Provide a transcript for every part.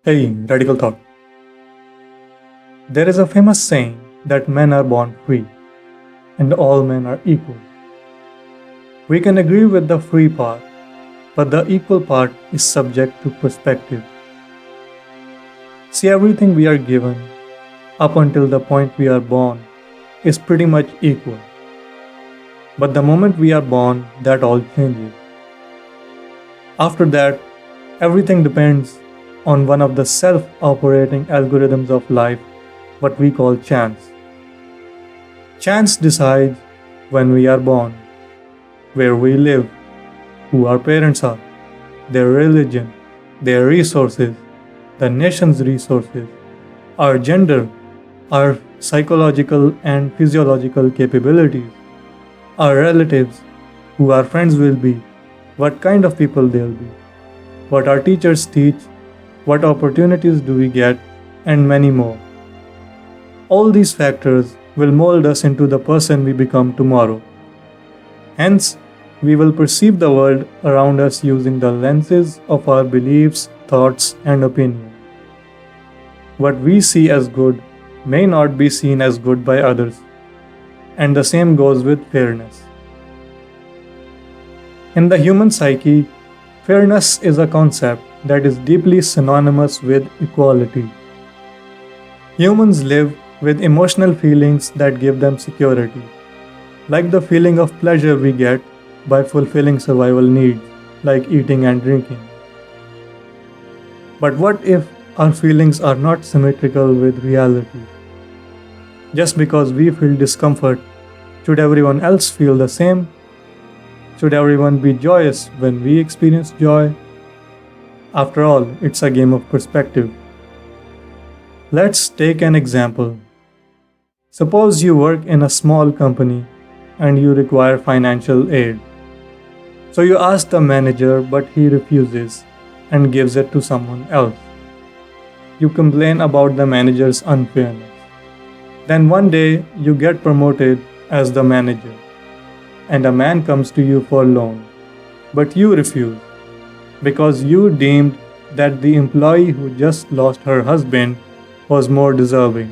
Hey, radical thought. There is a famous saying that men are born free and all men are equal. We can agree with the free part, but the equal part is subject to perspective. See, everything we are given up until the point we are born is pretty much equal. But the moment we are born, that all changes. After that, everything depends on one of the self operating algorithms of life, what we call chance. Chance decides when we are born, where we live, who our parents are, their religion, their resources, the nation's resources, our gender, our psychological and physiological capabilities, our relatives, who our friends will be, what kind of people they'll be, what our teachers teach, what opportunities do we get, and many more. All these factors will mold us into the person we become tomorrow. Hence, we will perceive the world around us using the lenses of our beliefs, thoughts, and opinions. What we see as good may not be seen as good by others, and the same goes with fairness. In the human psyche, fairness is a concept that is deeply synonymous with equality. Humans live with emotional feelings that give them security, like the feeling of pleasure we get by fulfilling survival needs, like eating and drinking. But what if our feelings are not symmetrical with reality? Just because we feel discomfort, should everyone else feel the same? Should everyone be joyous when we experience joy? After all, it's a game of perspective. Let's take an example. Suppose you work in a small company and you require financial aid. So you ask the manager, but he refuses and gives it to someone else. You complain about the manager's unfairness. Then one day you get promoted as the manager, and a man comes to you for loan, but you refuse because you deemed that the employee who just lost her husband was more deserving.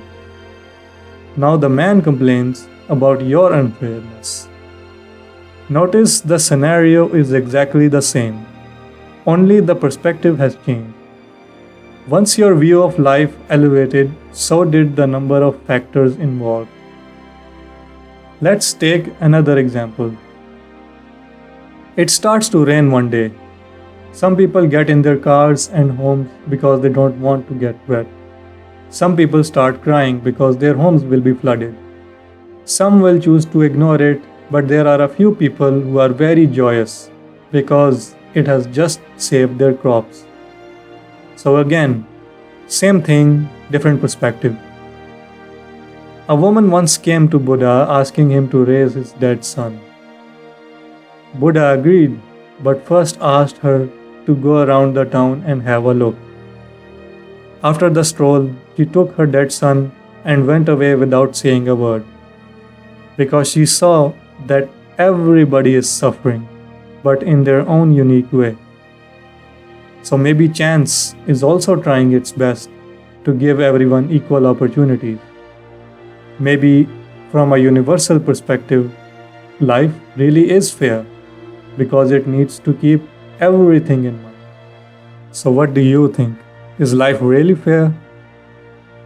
Now the man complains about your unfairness. Notice the scenario is exactly the same, only the perspective has changed. Once your view of life elevated, so did the number of factors involved. Let's take another example. It starts to rain one day. Some people get in their cars and homes because they don't want to get wet. Some people start crying because their homes will be flooded. Some will choose to ignore it, but there are a few people who are very joyous because it has just saved their crops. So again, same thing, different perspective. A woman once came to Buddha asking him to raise his dead son. Buddha agreed, but first asked her to go around the town and have a look. After the stroll, she took her dead son and went away without saying a word, because she saw that everybody is suffering, but in their own unique way. So maybe chance is also trying its best to give everyone equal opportunities. Maybe from a universal perspective, life really is fair because it needs to keep everything in mind. So what do you think? Is life really fair?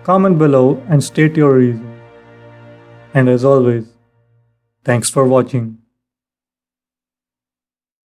Comment below and state your reason. And as always, thanks for watching.